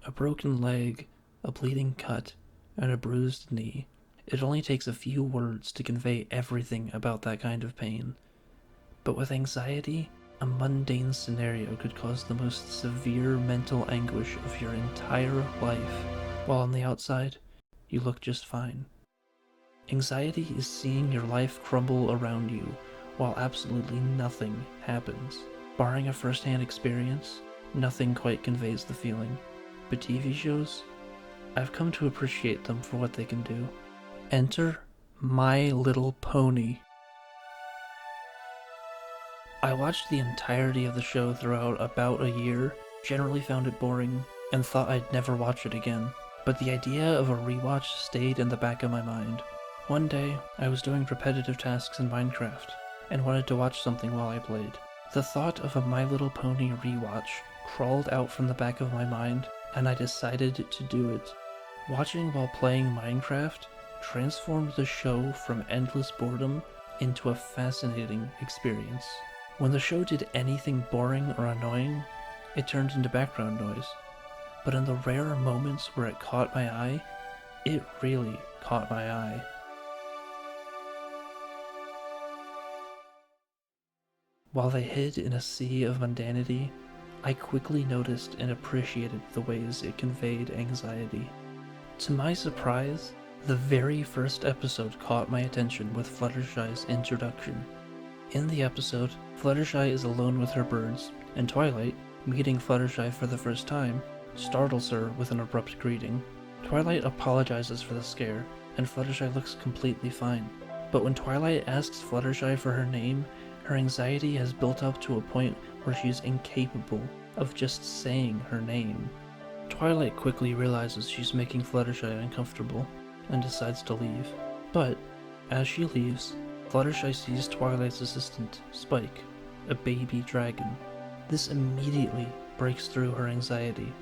A broken leg, a bleeding cut, and a bruised knee. It only takes a few words to convey everything about that kind of pain. But with anxiety, a mundane scenario could cause the most severe mental anguish of your entire life, while on the outside, you look just fine. Anxiety is seeing your life crumble around you while absolutely nothing happens. Barring a first-hand experience, nothing quite conveys the feeling. But TV shows, I've come to appreciate them for what they can do. Enter My Little Pony. I watched the entirety of the show throughout about a year, generally found it boring, and thought I'd never watch it again. But the idea of a rewatch stayed in the back of my mind. One day, I was doing repetitive tasks in Minecraft, and wanted to watch something while I played. The thought of a My Little Pony rewatch crawled out from the back of my mind, and I decided to do it. Watching while playing Minecraft transformed the show from endless boredom into a fascinating experience. When the show did anything boring or annoying, it turned into background noise. But in the rare moments where it caught my eye, it really caught my eye. While they hid in a sea of mundanity, I quickly noticed and appreciated the ways it conveyed anxiety. To my surprise, the very first episode caught my attention with Fluttershy's introduction. In the episode, Fluttershy is alone with her birds, and Twilight, meeting Fluttershy for the first time, startles her with an abrupt greeting. Twilight apologizes for the scare, and Fluttershy looks completely fine. But when Twilight asks Fluttershy for her name, her anxiety has built up to a point where she is incapable of just saying her name. Twilight quickly realizes she's making Fluttershy uncomfortable, and decides to leave. But, as she leaves, Fluttershy sees Twilight's assistant, Spike, a baby dragon. This immediately breaks through her anxiety.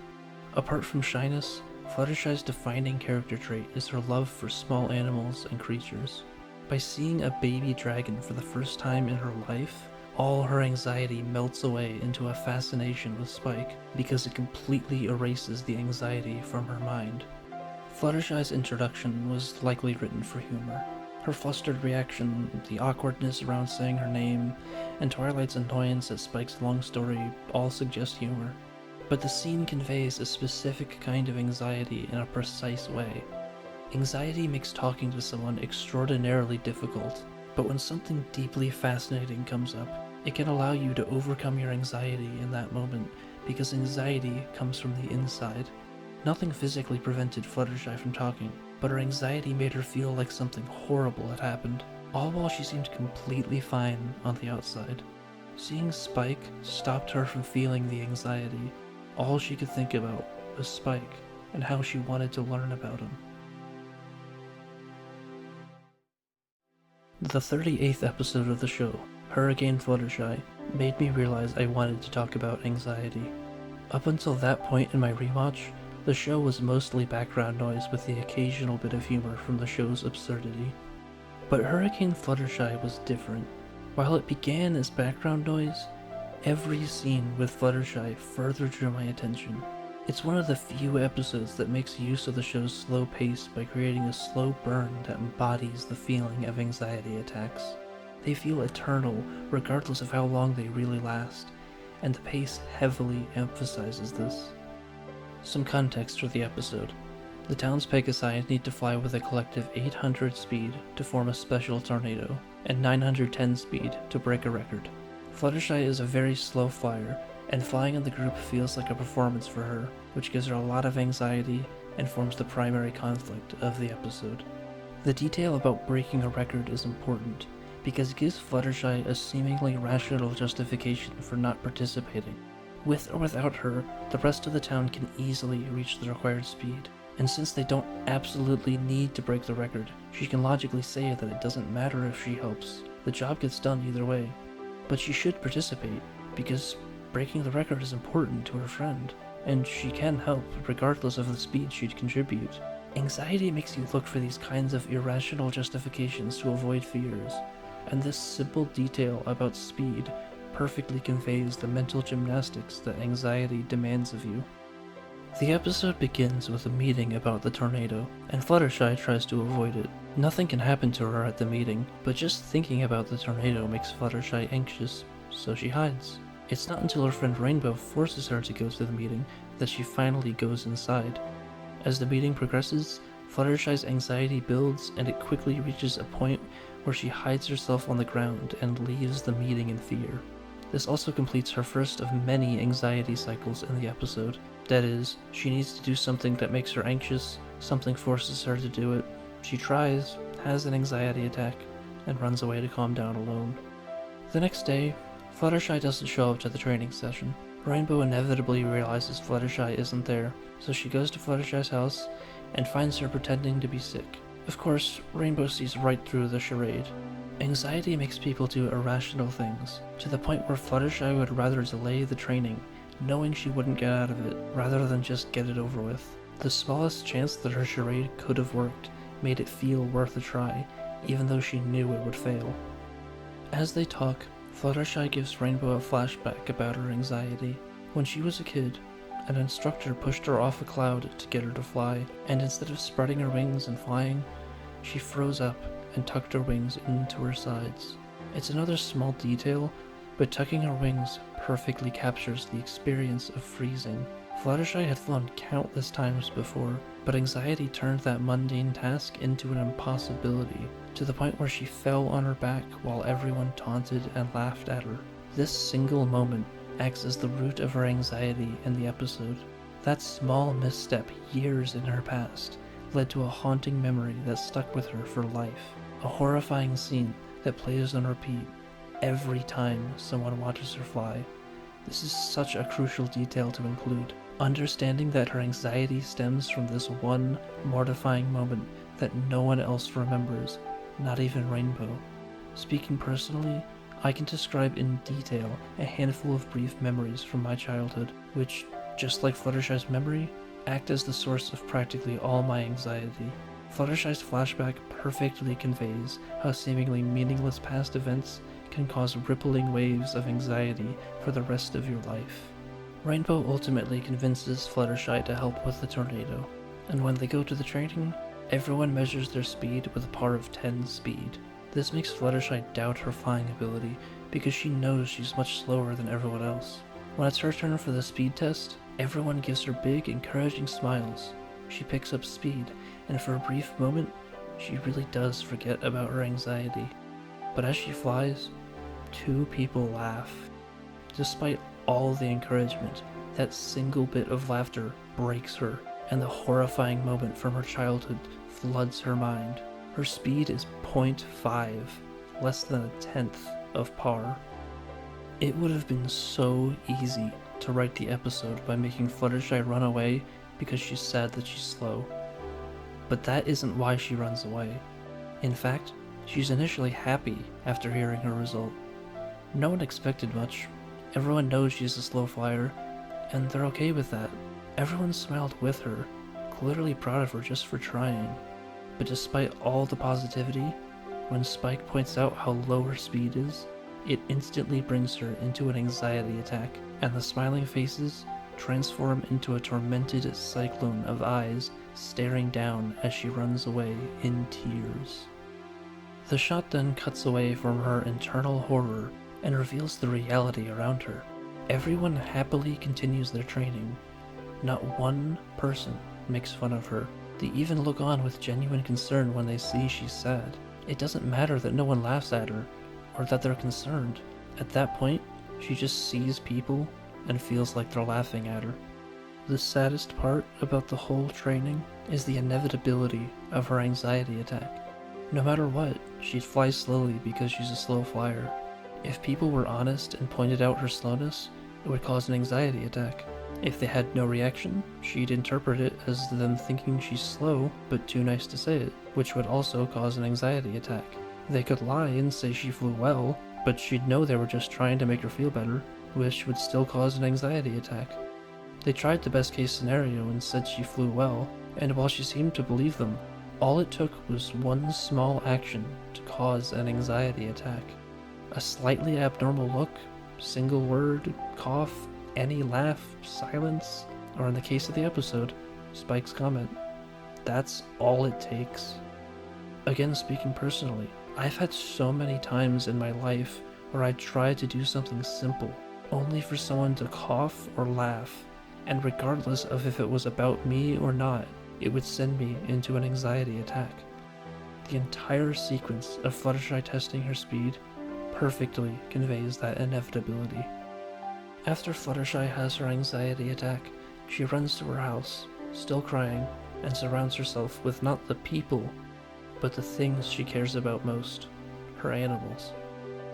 Apart from shyness, Fluttershy's defining character trait is her love for small animals and creatures. By seeing a baby dragon for the first time in her life, all her anxiety melts away into a fascination with Spike because it completely erases the anxiety from her mind. Fluttershy's introduction was likely written for humor. Her flustered reaction, the awkwardness around saying her name, and Twilight's annoyance at Spike's long story all suggest humor. But the scene conveys a specific kind of anxiety in a precise way. Anxiety makes talking to someone extraordinarily difficult, but when something deeply fascinating comes up, it can allow you to overcome your anxiety in that moment, because anxiety comes from the inside. Nothing physically prevented Fluttershy from talking, but her anxiety made her feel like something horrible had happened, all while she seemed completely fine on the outside. Seeing Spike stopped her from feeling the anxiety. All she could think about was Spike and how she wanted to learn about him. The 38th episode of the show, Hurricane Fluttershy, made me realize I wanted to talk about anxiety. Up until that point in my rewatch, the show was mostly background noise with the occasional bit of humor from the show's absurdity. But Hurricane Fluttershy was different. While it began as background noise, every scene with Fluttershy further drew my attention. It's one of the few episodes that makes use of the show's slow pace by creating a slow burn that embodies the feeling of anxiety attacks. They feel eternal, regardless of how long they really last, and the pace heavily emphasizes this. Some context for the episode. The town's Pegasi need to fly with a collective 800 speed to form a special tornado, and 910 speed to break a record. Fluttershy is a very slow flyer, and flying in the group feels like a performance for her, which gives her a lot of anxiety and forms the primary conflict of the episode. The detail about breaking a record is important, because it gives Fluttershy a seemingly rational justification for not participating. With or without her, the rest of the town can easily reach the required speed, and since they don't absolutely need to break the record, she can logically say that it doesn't matter if she helps. The job gets done either way. But she should participate, because breaking the record is important to her friend, and she can help regardless of the speed she'd contribute. Anxiety makes you look for these kinds of irrational justifications to avoid fears, and this simple detail about speed perfectly conveys the mental gymnastics that anxiety demands of you. The episode begins with a meeting about the tornado, and Fluttershy tries to avoid it. Nothing can happen to her at the meeting, but just thinking about the tornado makes Fluttershy anxious, so she hides. It's not until her friend Rainbow forces her to go to the meeting that she finally goes inside. As the meeting progresses, Fluttershy's anxiety builds, and it quickly reaches a point where she hides herself on the ground and leaves the meeting in fear. This also completes her first of many anxiety cycles in the episode. That is, she needs to do something that makes her anxious, something forces her to do it. She tries, has an anxiety attack, and runs away to calm down alone. The next day, Fluttershy doesn't show up to the training session. Rainbow inevitably realizes Fluttershy isn't there, so she goes to Fluttershy's house and finds her pretending to be sick. Of course, Rainbow sees right through the charade. Anxiety makes people do irrational things, to the point where Fluttershy would rather delay the training, knowing she wouldn't get out of it, rather than just get it over with. The smallest chance that her charade could have worked made it feel worth a try, even though she knew it would fail. As they talk, Fluttershy gives Rainbow a flashback about her anxiety. When she was a kid, an instructor pushed her off a cloud to get her to fly, and instead of spreading her wings and flying, she froze up and tucked her wings into her sides. It's another small detail, but tucking her wings perfectly captures the experience of freezing. Fluttershy had flown countless times before, but anxiety turned that mundane task into an impossibility, to the point where she fell on her back while everyone taunted and laughed at her. This single moment acts as the root of her anxiety in the episode. That small misstep years in her past led to a haunting memory that stuck with her for life, a horrifying scene that plays on repeat every time someone watches her fly. This is such a crucial detail to include. Understanding that her anxiety stems from this one mortifying moment that no one else remembers, not even Rainbow. Speaking personally, I can describe in detail a handful of brief memories from my childhood, which, just like Fluttershy's memory, act as the source of practically all my anxiety. Fluttershy's flashback perfectly conveys how seemingly meaningless past events can cause rippling waves of anxiety for the rest of your life. Rainbow ultimately convinces Fluttershy to help with the tornado, and when they go to the training, everyone measures their speed with a par of 10 speed. This makes Fluttershy doubt her flying ability because she knows she's much slower than everyone else. When it's her turn for the speed test, everyone gives her big, encouraging smiles. She picks up speed, and for a brief moment, she really does forget about her anxiety. But as she flies, 2 people laugh. Despite all the encouragement, that single bit of laughter breaks her, and the horrifying moment from her childhood floods her mind. Her speed is 0.5, less than a tenth of par. It would have been so easy to write the episode by making Fluttershy run away because she's sad that she's slow. But that isn't why she runs away. In fact, she's initially happy after hearing her result. No one expected much. Everyone knows she's a slow flyer, and they're okay with that. Everyone smiled with her, clearly proud of her just for trying. But despite all the positivity, when Spike points out how low her speed is, it instantly brings her into an anxiety attack, and the smiling faces transform into a tormented cyclone of eyes staring down as she runs away in tears. The shot then cuts away from her internal horror and reveals the reality around her. Everyone happily continues their training. Not one person makes fun of her. They even look on with genuine concern when they see she's sad. It doesn't matter that no one laughs at her, or that they're concerned. At that point, she just sees people and feels like they're laughing at her. The saddest part about the whole training is the inevitability of her anxiety attack. No matter what, she'd fly slowly because she's a slow flyer. If people were honest and pointed out her slowness, it would cause an anxiety attack. If they had no reaction, she'd interpret it as them thinking she's slow but too nice to say it, which would also cause an anxiety attack. They could lie and say she flew well, but she'd know they were just trying to make her feel better, which would still cause an anxiety attack. They tried the best case scenario and said she flew well, and while she seemed to believe them, all it took was one small action to cause an anxiety attack. A slightly abnormal look, single word, cough, any laugh, silence, or in the case of the episode, Spike's comment. That's all it takes. Again, speaking personally, I've had so many times in my life where I tried to do something simple, only for someone to cough or laugh, and regardless of if it was about me or not, it would send me into an anxiety attack. The entire sequence of Fluttershy testing her speed perfectly conveys that inevitability. After Fluttershy has her anxiety attack, she runs to her house, still crying, and surrounds herself with not the people, but the things she cares about most, her animals.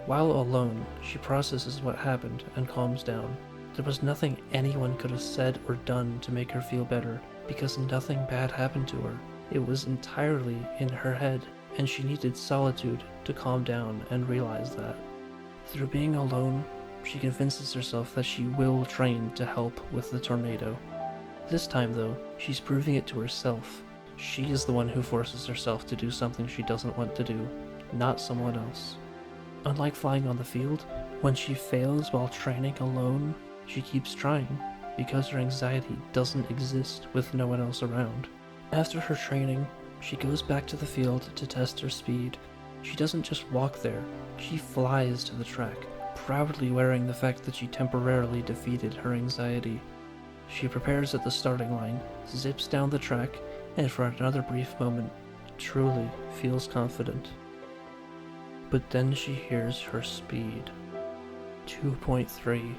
While alone, she processes what happened and calms down. There was nothing anyone could have said or done to make her feel better, because nothing bad happened to her. It was entirely in her head, and she needed solitude to calm down and realize that. Through being alone, she convinces herself that she will train to help with the tornado. This time, though, she's proving it to herself. She is the one who forces herself to do something she doesn't want to do, not someone else. Unlike flying on the field, when she fails while training alone, she keeps trying, because her anxiety doesn't exist with no one else around. After her training, she goes back to the field to test her speed. She doesn't just walk there, she flies to the track, proudly wearing the fact that she temporarily defeated her anxiety. She prepares at the starting line, zips down the track, and for another brief moment, truly feels confident. But then she hears her speed. 2.3.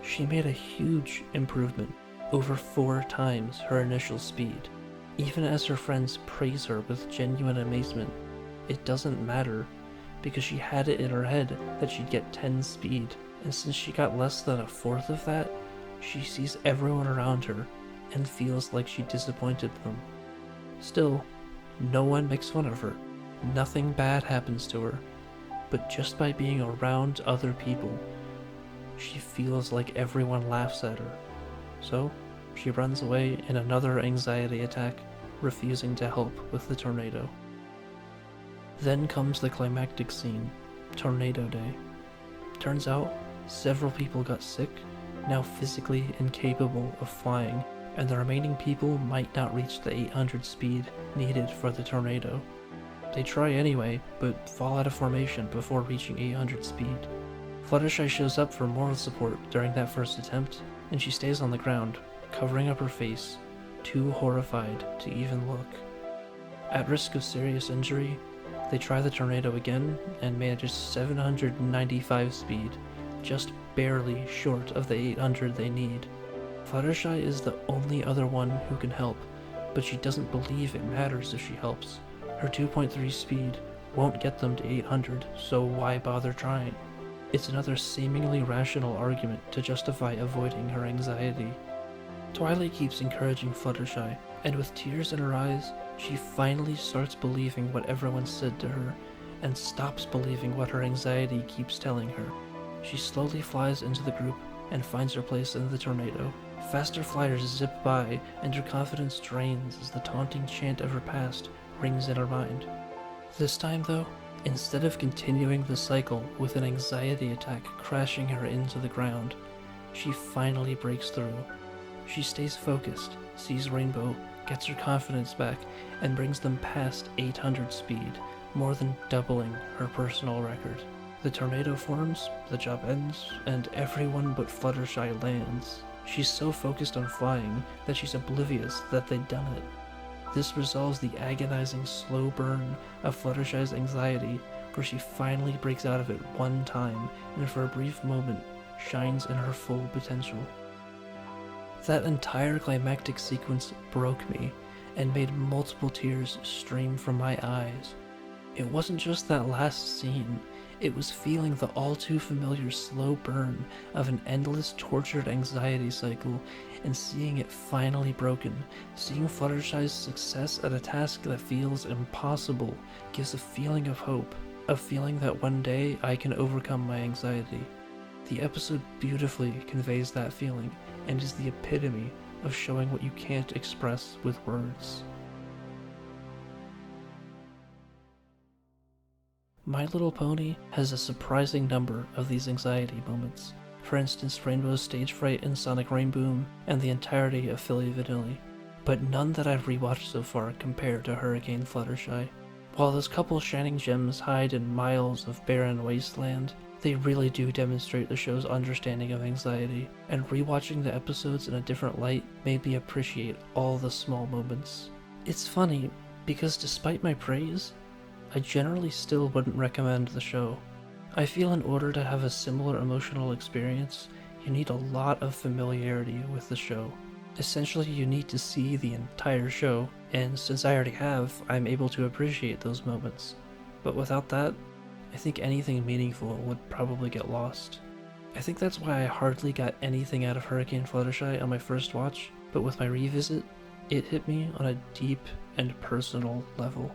She made a huge improvement, over 4 times her initial speed. Even as her friends praise her with genuine amazement, it doesn't matter, because she had it in her head that she'd get 10 speed, and since she got less than a fourth of that, she sees everyone around her and feels like she disappointed them. Still, no one makes fun of her. Nothing bad happens to her, but just by being around other people, she feels like everyone laughs at her. So, she runs away in another anxiety attack, refusing to help with the tornado. Then comes the climactic scene, Tornado Day. Turns out, several people got sick, now physically incapable of flying, and the remaining people might not reach the 800 speed needed for the tornado. They try anyway, but fall out of formation before reaching 800 speed. Fluttershy shows up for moral support during that first attempt, and she stays on the ground, covering up her face, too horrified to even look. At risk of serious injury, they try the tornado again and manages 795 speed, just barely short of the 800 they need. Fluttershy is the only other one who can help, but she doesn't believe it matters if she helps. Her 2.3 speed won't get them to 800, so why bother trying? It's another seemingly rational argument to justify avoiding her anxiety. Twilight keeps encouraging Fluttershy, and with tears in her eyes, she finally starts believing what everyone said to her, and stops believing what her anxiety keeps telling her. She slowly flies into the group and finds her place in the tornado. Faster flyers zip by, and her confidence drains as the taunting chant of her past rings in her mind. This time, though, instead of continuing the cycle with an anxiety attack crashing her into the ground, she finally breaks through. She stays focused, sees Rainbow, gets her confidence back, and brings them past 800 speed, more than doubling her personal record. The tornado forms, the job ends, and everyone but Fluttershy lands. She's so focused on flying that she's oblivious that they'd done it. This resolves the agonizing slow burn of Fluttershy's anxiety, where she finally breaks out of it one time and for a brief moment shines in her full potential. That entire climactic sequence broke me and made multiple tears stream from my eyes. It wasn't just that last scene, it was feeling the all too familiar slow burn of an endless tortured anxiety cycle and seeing it finally broken. Seeing Fluttershy's success at a task that feels impossible gives a feeling of hope, a feeling that one day I can overcome my anxiety. The episode beautifully conveys that feeling and is the epitome of showing what you can't express with words. My Little Pony has a surprising number of these anxiety moments. For instance, Rainbow's stage fright in Sonic Rainboom and the entirety of Philly Vanilli, but none that I've rewatched so far compare to Hurricane Fluttershy. While those couple shining gems hide in miles of barren wasteland, they really do demonstrate the show's understanding of anxiety, and rewatching the episodes in a different light made me appreciate all the small moments. It's funny, because despite my praise, I generally still wouldn't recommend the show. I feel in order to have a similar emotional experience, you need a lot of familiarity with the show. Essentially, you need to see the entire show, and since I already have, I'm able to appreciate those moments. But without that, I think anything meaningful would probably get lost. I think that's why I hardly got anything out of Hurricane Fluttershy on my first watch, but with my revisit, it hit me on a deep and personal level.